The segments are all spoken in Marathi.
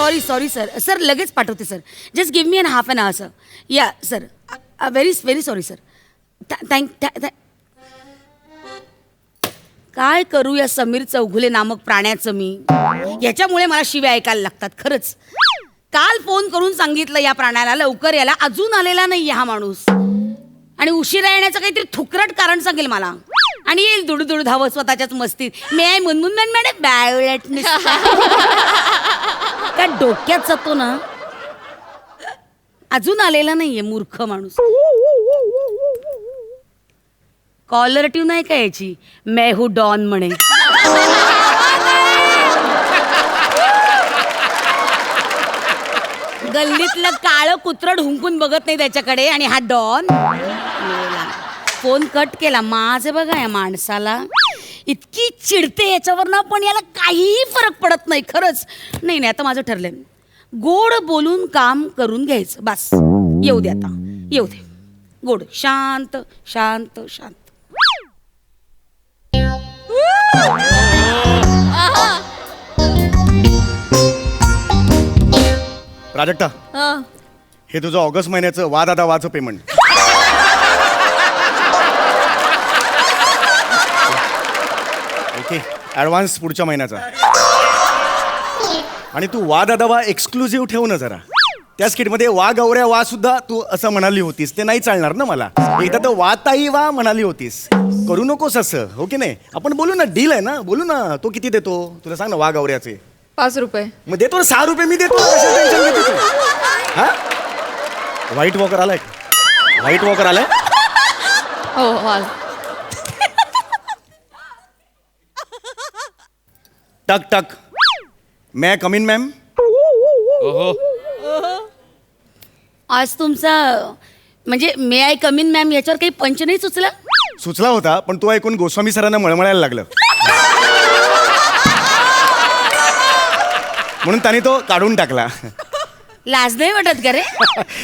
सॉरी सर सर लगेच पाठवते sir. Just give me an half an hour sir. या sir very sorry sir. Thank काय करू या समीर चौघुले नामक प्राण्याचं मी. याच्यामुळे मला शिव्या ऐकायला लागतात खरंच. काल फोन करून सांगितलं या प्राण्याला लवकर यायला, अजून आलेला नाही हा माणूस. आणि उशिरा येण्याचं काहीतरी थुकरट कारण सांगेल मला आणि येईल दुडू धावत स्वतःच्याच मस्तीत. मी आहे मुनमुन मॅडम बॅवलेट काय डोक्यात जातो ना. अजून आलेला नाहीये मूर्ख माणूस. कॉलर ट्यून आहे का याची, मै हू डॉन म्हणे. गल्लीतलं काळं कुत्रड हुंकून बघत नाही त्याच्याकडे आणि हा डॉन. फोन कट केला. माझे बघा या माणसाला इतकी चिडते याच्यावर ना, पण याला काहीही फरक पडत नाही खरंच. नाही आता माझं ठरलंय, गोड बोलून काम करून घ्यायचं बस. येऊ दे आता, येऊ दे. गोड शांत शांत शांत. प्राजक्ता, हे तुझं ऑगस्ट महिन्याचं वा दादा वाचं पेमेंट. ओके, ॲडव्हान्स पुढच्या महिन्याचा. आणि तू वा दादा वा एक्सक्लुझिव्ह ठेव ना जरा. त्या स्किटमध्ये वा गौऱ्या वा सुद्धा तू असं म्हणाली होतीस, ते नाही चालणार ना मला. एकदा तर वा ताई वा म्हणाली होतीस. करू नकोस असं, हो की नाही. आपण बोलू ना, डील आहे ना, बोलू ना. तो किती देतो तुला सांग ना वा गौऱ्याचे. 5 रुपये. मग देतो ना, 6 रुपये मी देतो. टेन्शन घेते तू. हा, व्हाईट वॉकर आलाय. व्हाईट वॉकर आलाय. हो टक टक. मैं कम इन मॅम. आज तुमचा म्हणजे मे आय कम इन मॅम याच्यावर काही पंच नाही सुचला. सुचला होता, पण तो ऐकून गोस्वामी सरांना मळमळायला लागलं. म्हणून त्याने तो काढून टाकला. लाज नाही वाटत का रे.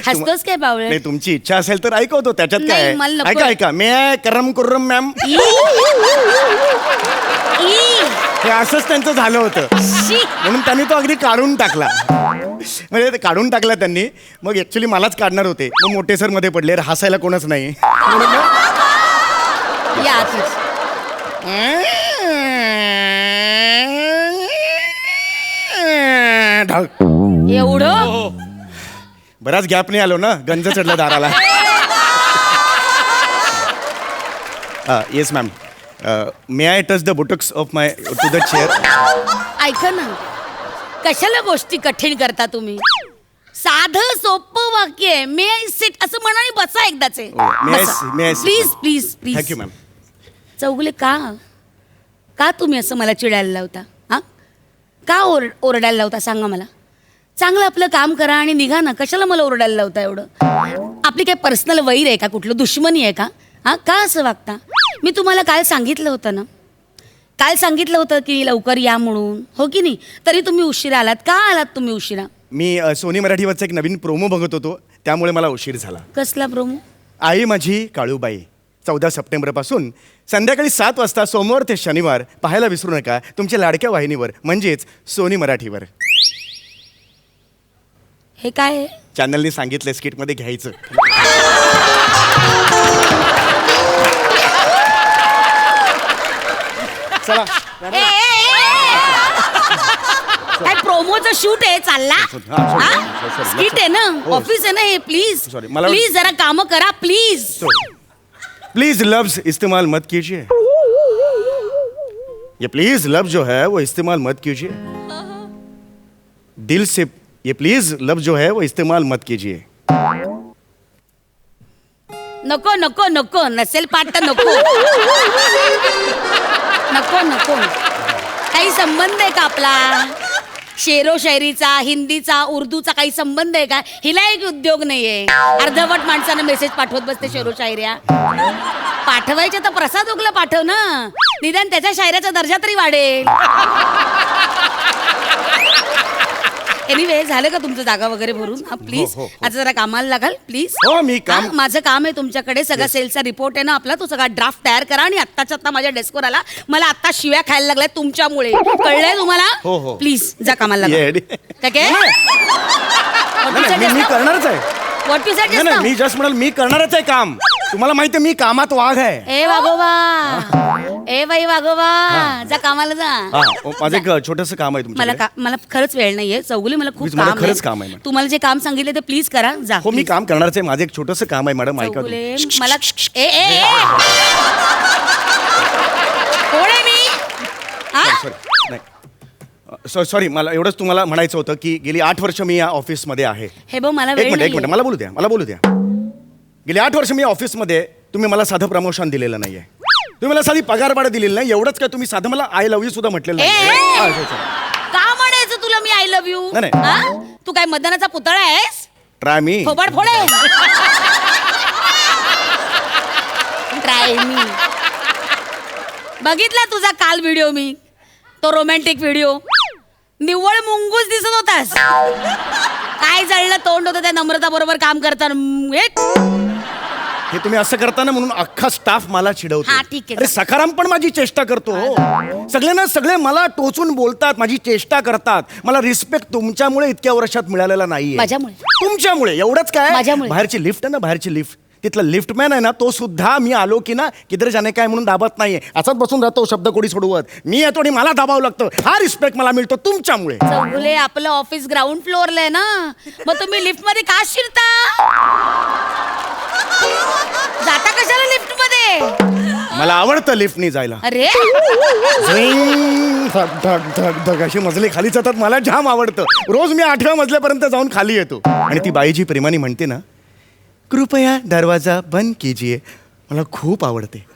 हसतोस काय बावळे. नाही, तुमची इच्छा असेल तर ऐकवतो, त्याच्यात नाही, काय. मला नको. ऐका मे आय करम कुर्रम मॅम. हे असंच त्यांचं झालं होतं, म्हणून त्यांनी तो अगदी काढून टाकला. म्हणजे ते काढून टाकला त्यांनी. मग ऍक्च्युली मलाच काढणार होते, मग मोठे सर मध्ये पडले. हसायला कोणच नाही. एवढं बराच गॅप नाही आलो ना, गंज चढला दाराला. Yes ma'am. May I touch the buttocks of my to the chair. ऐका ना, कशाला गोष्टी कठीण करता तुम्ही. साधं सोपं वाक्य आहे. मे आय सिट असं म्हणा आणि बसा एकदाचे. Please please please. Thank you ma'am. Chougule का तुम्ही असं मला चिडायला लावता. हा, का ओरडायला लावता सांगा मला. चांगलं आपलं काम करा आणि निघा ना. कशाला मला ओरडायला लावता एवढं. आपली काय पर्सनल वैर आहे का, कुठलं दुश्मनी आहे का. हा, का असं वागता. मी तुम्हाला काल सांगितलं होतं ना, काल सांगितलं होतं की लवकर या म्हणून, हो की नाही. तरी तुम्ही उशिरा आलात. का आलात तुम्ही उशिरा. मी सोनी मराठीवरचा एक नवीन प्रोमो बघत होतो, त्यामुळे मला उशीर झाला. कसला प्रोमो. आई माझी काळूबाई. 14 सप्टेंबरपासून संध्याकाळी 7 वाजता सोमवार ते शनिवार पाहायला विसरू नका तुमच्या लाडक्या वाहिनीवर, म्हणजेच सोनी मराठीवर. हे काय आहे. चॅनलने सांगितलं स्किटमध्ये घ्यायचं. चला. काय प्रोमोचं शूट आहे चालला. स्किट आहे ना, ऑफिस आहे ना हे. प्लीज प्लीज जरा काम करा प्लीज. प्लीज लफ्ज इस्तेमाल मत कीजिए. ये प्लीज लफ्ज जो है वो इस्तेमाल मत कीजिए. दिल से ये प्लीज लफ्ज जो है वो इस्तेमाल मत कीजिए. नको नको नको, नसेल पाठ तर नको. नको नको. काही संबंध आहे का आपला शेरो शायरीचा, हिंदीचा, उर्दूचा काही संबंध आहे का. हिला एक उद्योग नाहीये. अर्धवट माणसानं मेसेज पाठवत बसते शेरो शायऱ्या. पाठवायच्या तर प्रसाद उगला पाठव ना, निदान त्याच्या शायऱ्याचा दर्जा तरी वाढेल. एनिवे झालं का तुमचं जागा वगैरे भरून हा प्लीज हो, हो. आता जरा कामाला लागाल प्लीज हो, मी काम- माझं काम आहे तुमच्याकडे सगळा सेलचा रिपोर्ट आहे ना आपला तो सगळा ड्राफ्ट तयार करा आणि आत्ताच्या आत्ता माझ्या डेस्कवर आला मला आत्ता शिव्या खायला लागलाय तुमच्यामुळे कळलंय तुम्हाला हो, हो. प्लीज जा कामाला येडी. लागा काय नाही, मी करणारच आहे व्हॉट यू सेड नाही नाही मी जस्ट म्हणाल मी करणारच आहे काम तुम्हाला माहिती आहे मी कामात वाघ आहे ए वागोबा ए बाई वागोबा जा कामाला जा हा माझं एक छोटस काम आहे मला तुमच्याकडे मला खरंच वेळ नाहीये चौगुले मला खूप Please, मला काम खरंच काम आहे, मॅडम. तुम्हाला जे काम सांगितले ते प्लीज करा जा हो मी please. काम करणारच आहे माझं एक छोटस काम आहे मॅडम ऐका चौगुले तुम्ही. मला ए ए ए कोण आहे मी हा? सॉरी नाही सॉरी मला एवढंच तुम्हाला म्हणायचं होतं की गेली 8 वर्ष मी या ऑफिसमध्ये आहे हे बघ मला एक वेळ मिनिट नाहीये. मला बोलू द्या गेली 8 वर्ष मी ऑफिसमध्ये तुम्ही मला साधं प्रमोशन दिलेलं नाहीये तुम्ही मला साधी पगारवाढ दिलेली नाही एवढंच काय तुम्ही साधं मला आय लव्ह यू सुद्धा म्हटलेलं ए, नाही ए. हा, sorry. का म्हणायचं तुला मी आय लव्ह यू नाही, नाही. तू काय मतदानाचा पुतळा आहेस ट्राय मी फोबाड फोडे ट्राय मी बघितला तुझा काल व्हिडिओ मी तो रोमॅन्टिक व्हिडिओ निव्वळ मुंगूस दिसत होतास काय जळलं तोंड होतं त्या नम्रता बरोबर काम करताना हे तुम्ही असं करताना म्हणून अख्खा स्टाफ मला चिडवतो हा, ठीक आहे. अरे सखाराम पण माझी चेष्टा करतो सगळे सगळे मला टोचून बोलतात माझी चेष्टा करतात मला रिस्पेक्ट तुमच्यामुळे इतक्या वर्षात मिळालेला नाहीये माझ्यामुळे? तुमच्यामुळे एवढंच काय माझ्यामुळे? बाहेरची लिफ्ट आहे ना बाहेरची लिफ्ट तिथला लिफ्टमॅन आहे ना तो सुद्धा मी आलो की ना किधर जाणे काय म्हणून दाबत नाहीये असाच बसून राहतो शब्द कोडी सोडवत मी येतो आणि मला दाबावं लागतं हा रिस्पेक्ट मला मिळतो तुमच्यामुळे चौगुले आपलं ऑफिस ग्राउंड फ्लोअरला आहे ना मग तुम्ही लिफ्ट मध्ये का शिरता जाता कशाला लिफ्ट मध्ये मला आवडतं लिफ्टनी जायला अरे झिंग, धग धग धग धग अशी मजले खाली जातात मला जाम आवडतं रोज मी 8व्या मजल्यापर्यंत जाऊन खाली येतो आणि ती बाई जी प्रेमाने म्हणते ना कृपया दरवाजा बंद कीजिए मला खूप आवडते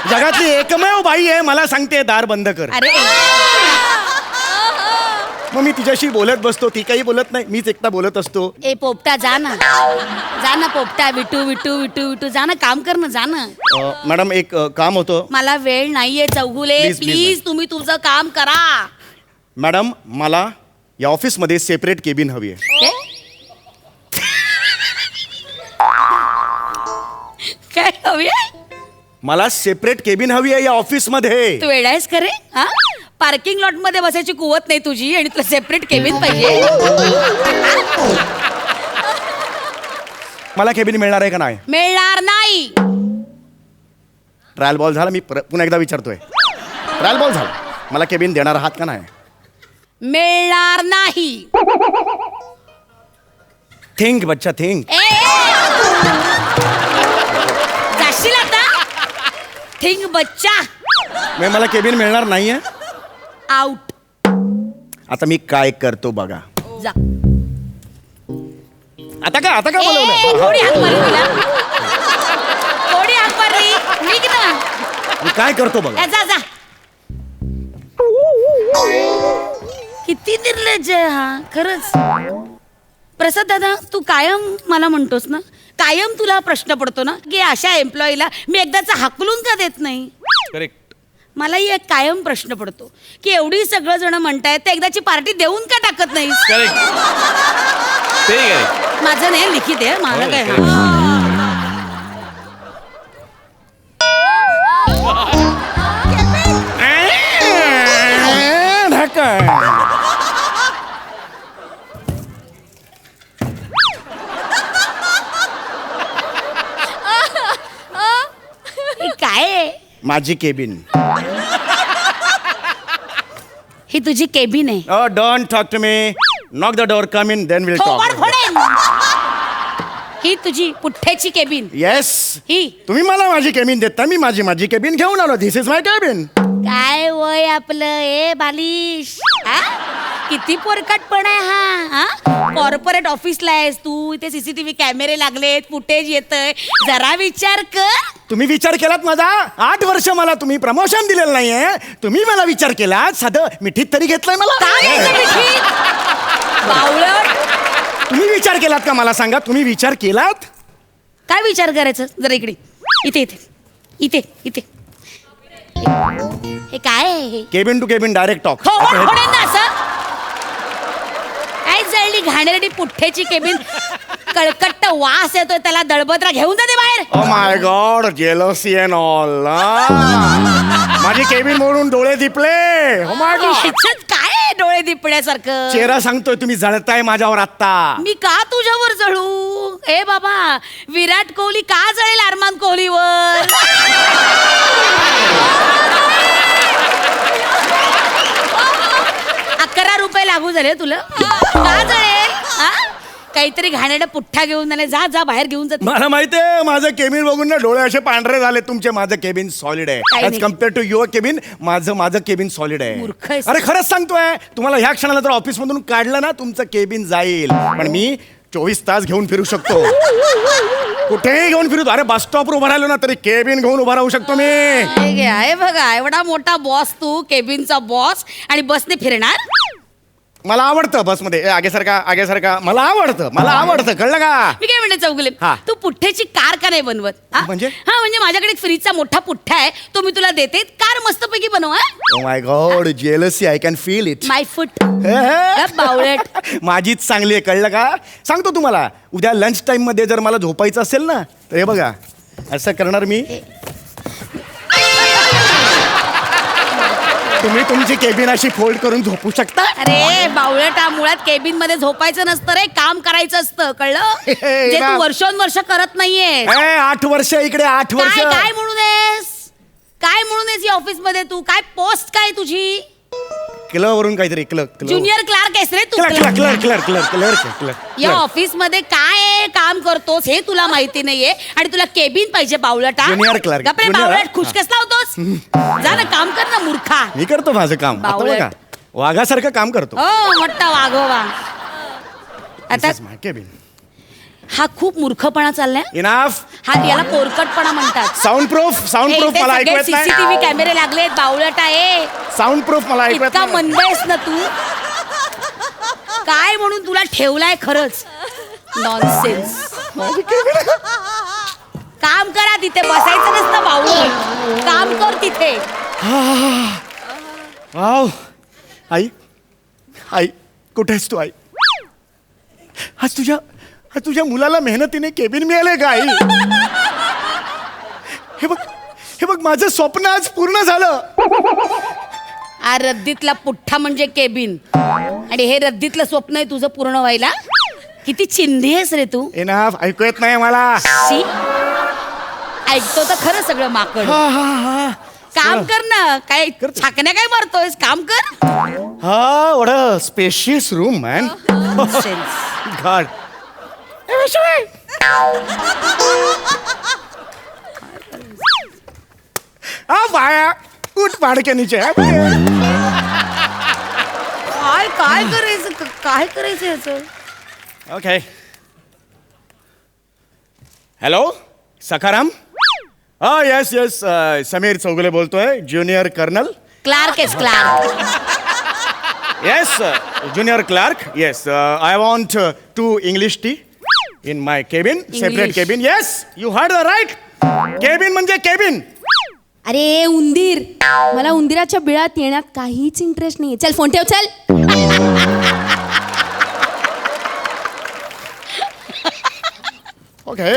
जगातली एकमेव बाई आहे मला सांगते दार बंद कर अरे मग मी तिच्याशी बोलत बसतो ती काही बोलत नाही मीच एकटा बोलत असतो ए पोपटा जा ना पोपटा विटू विटू विटू विटू जा ना काम कर ना जा ना मॅडम एक काम होतं मला वेळ नाहीये चौगुले Please, please, प्लीज तुम्ही तुझं काम करा मॅडम मला या ऑफिसमध्ये सेपरेट केबिन हवी आहे काय हवी मला सेपरेट केबिन हवी आहे या ऑफिसमध्ये तू वेळायस खरे हा पार्किंग लॉट मध्ये बसायची कुवत नाही तुझी आणि तुला सेपरेट केबिन पाहिजे मला केबिन मिळणार आहे का नाही मिळणार नाही ट्रायल बॉल झाला मी पुन्हा एकदा विचारतोय ट्रायल बॉल झाला मला केबिन देणार आहात का नाही मिळणार नाही थिंक बच्चा थिंक ए, जाशील आता थिंग बच्चा मी मला केबिन मिळणार नाहीये आउट आता मी काय करतो बघा जा आता का ए, बोलवलं थोडी हाक मारली तुला थोडी हाक मारली मी किती मी काय करतो बघा जा जा किती निर्लज्ज आहे हा खरंच प्रसाद दादा तू कायम मला म्हणतोस ना कायम तुला प्रश्न पडतो ना की अशा एम्प्लॉईला मी एकदाचा हाकलून का देत नाही करेक्ट मलाही एक कायम प्रश्न पडतो की एवढी सगळं जण म्हणतायत तर एकदाची पार्टी देऊन का टाकत नाहीस माझं नाही लिखित आहे मला काय हे काय आहे माझी केबिन ही तुझी केबिन आहे don't talk to me knock the door come in then will थोबाड टॉक फोडेन. ही तुझी पुठ्ठ्याची केबिन येस ही तुम्ही मला माझी केबिन देता मी माझी केबिन घेऊन आलो दिस इज माय केबिन काय वय आपलं ए बालिश हा? किती पोरकटपण आहे हा कॉर्पोरेट ऑफिसला आहेस तू इथे सीसीटीव्ही कॅमेरे लागलेत फुटेज येतंय जरा विचार कर तुम्ही विचार केलात माझा 8 वर्ष मला तुम्ही प्रमोशन दिलेलं नाहीये तुम्ही मला विचार केलात साधं मिठीत तरी घेतलंय मला काय घ्यायचं मिठीत? बावळट तुम्ही विचार केलात का मला सांगा तुम्ही विचार केलात काय विचार करायचं जरा इकडे इथे इथे इथे इथे हे काय आहे हे cabin to cabin direct talk थोबाड फोडेन ना असं घाणेरडी पुठ्ठ्याची केबिन, कळकट्ट वास येतोय त्याला, दळबद्रा घेऊन जाते बाहेर. ओ my god, jealousy and all. माझी केबिन मोडून डोळे दिपले. ओ माय गॉड. ह्याच्यात काय आहे डोळे दिपण्यासारखं? चेहरा सांगतोय तुम्ही जळताय माझ्यावर आत्ता. मी का तुझ्यावर जळू? ए बाबा, विराट कोहली का जळेल अरमान कोहलीवर? 11 रुपये लागू झाले तुला, का जळेल? हा? काहीतरी घाणेरडा पुठ्ठा घेऊन जाणे, जा जा बाहेर घेऊन जा. मला माहितीये माझं केबिन बघून ना डोळे असे पांढरे झाले तुमचे. माझं केबिन सॉलिड आहे काही ऍज नाही. Compare to your cabin. माझं केबिन सॉलिड मूर्ख आहे. आहेस. अरे खरंच सांगतोय तुम्हाला, ह्या क्षणाला जर ऑफिस मधून काढलं ना तुमचं केबिन जाईल, पण मी 24 तास घेऊन फिरू शकतो. कुठेही घेऊन फिरू. अरे बस स्टॉपवर उभा राहिलो ना तरी केबिन घेऊन उभा राहू शकतो मी. आहे बघा, एवढा मोठा बॉस तू, केबिनचा बॉस, आणि बसने फिरणार. मला आवडतं बसमध्ये. आगे सारखा मला आवडतं कळलं का? मी काय म्हणते चौगुले, हा. तू पुठ्ठ्याची कार का नाही बनवत? हा? म्हणजे? हा, म्हणजे माझ्याकडे एक फ्रीजचा मोठा पुठ्ठा आहे, तो मी तुला देते, कार मस्तपैकी बनव. Oh my god, jealousy, I can feel it. My foot बावळट. माझीच चांगली आहे कळलं का? सांगतो तुम्हाला, उद्या लंच टाइम मध्ये जर मला झोपायचं असेल ना तर हे बघा, असं करणार मी. तुम्ही तुमची केबिन अशी फोल्ड करून झोपू शकता. अरे बावळटा, मुळात केबिन मध्ये झोपायचं नसतं रे, काम करायचं असतं, कळलं? जे तू वर्षोनवर्ष करत नाहीये. 8 वर्ष इकडे, 8 वर्ष. काय काय म्हणून आहेस? काय म्हणून आहेस या ऑफिस मध्ये तू? काय पोस्ट काय तुझी? क्लवरून काहीतरी ज्युनियर क्लार्क आहेस रे तू. क्लर्क. या ऑफिस मध्ये काय काम करतोस हे तुला माहिती नाहीये, आणि तुला केबिन पाहिजे बावळटा. Junior clerk. गप्रे Junior, बावळट, हा. खुशकस लावतोस. जा ना, काम कर ना मूर्खा. मी करतो माझं काम. आता बावळट. बघा, वाघासारखं काम करतो. हो, मोठा वाघोवा. आता केबिन. हा खूप मूर्खपणा चाललाय. इनाफ. हा, याला पोरकटपणा म्हणतात. साऊंड प्रूफ मला ऐकू येत नाही. सीसीटीव्ही कॅमेरे लागलेत बावळट आहे. साऊंड प्रूफ मला ऐकू येत इतका नाही. मंद आहेस ना तू. काय म्हणून तुला ठेवलाय खरंच? नॉनसेन्स. काम करा, तिथे बसायचं नसतं बावळट. काम कर तिथे. वाव. आई कुठेस तू? आई, आज तुझ्या मुलाला मेहनतीने केबिन मिळाले का आई? हे बघ माझं स्वप्न आज पूर्ण झालं. हा रद्दीतला पुठ्ठा म्हणजे केबिन, आणि हे रद्दीतलं स्वप्न आहे तुझं पूर्ण व्हायला. किती चिंधी आहेस रे तू. इनाफ. ऐकू येत नाही मला. शी. ऐकतो तर खरं सगळं माकड. काम कर ना, काय छाकण्या काय मारतोयस? काम कर. हा, what a spacious room man. God. बाया उठ पाड़ के नीचे. काय करायचं याचं? Okay. Hello Sakharam. Yes Sameer Chougule बोलतोय, ज्युनियर कर्नल. क्लार्क आहेस, clerk. Yes, junior clerk. Yes, I want 2 English tea in my cabin, separate English. Cabin. Yes, you heard the right. Cabin म्हणजे केबिन. अरे उंदीर, मला उंदिराच्या बिळात येण्यात काहीच इंटरेस्ट नाहीये. चल फोन ठेव, चल. ओके.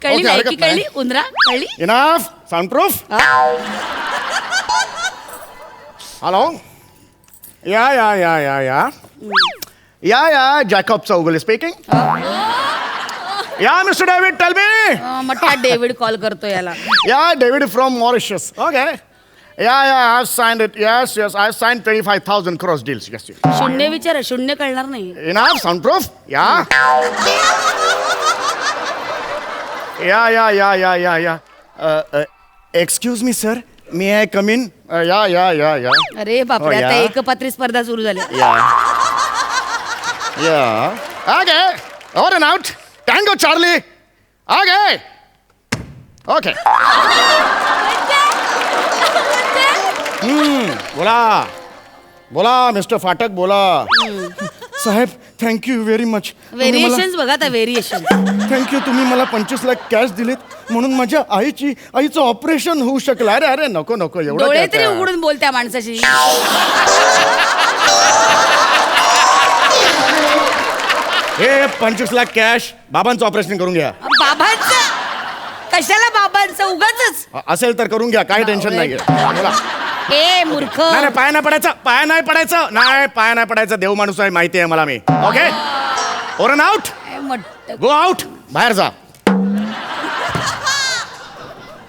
कळली नाही की कळली? उंदरा कळली? इनफ. Sound proof. हॅलो. या जॅकॉब चौगुले स्पीकिंग. या मिस्टर डेव्हिड, टेल मी. मोठा डेव्हिड कॉल करतो याला. Yeah, David from Mauritius. Okay. Yeah, I've signed it. Yes, I've signed 25,000 cross deals. Yes. शून्य विचार, शून्य कळणार नाही. Enough, soundproof? Yeah. Yeah. Excuse me, sir. May I come in? Yeah. अरे बापरे, Oh, आता yeah. एकपात्री स्पर्धा सुरू झाली. Yeah. Okay. Over and out. Tango, Charlie. Okay. Okay. बोला मिस्टर फाटक, बोला. साहेब, थँक्यू व्हेरी मच. व्हेरिएशन बघा आता, व्हेरिएशन. थँक्यू. तुम्ही मला 25 लाख कॅश दिलेत म्हणून माझ्या आईचं ऑपरेशन होऊ शकलं. अरे नको एवढं डोळे काय तरी आता? उघडून बोल त्या माणसाशी. हे 25 लाख कॅश बाबांचं ऑपरेशन करून घ्या. बाबांचं कशाला बाबांचं उगाच असेल तर करून घ्या, काही टेन्शन नाही. बोला. ए मूर्ख नाही नाही, पाय नाही पडायचं, पाय नाही पडायचं, नाही पाय नाही पडायचं. देव माणूस आहे, माहिती आहे मला. मी okay. Oran out, go out, बाहेर जा.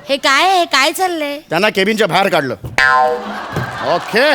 हे काय आहे? काय चाललंय? त्यांना केबिनच्या बाहेर काढलं. ओके.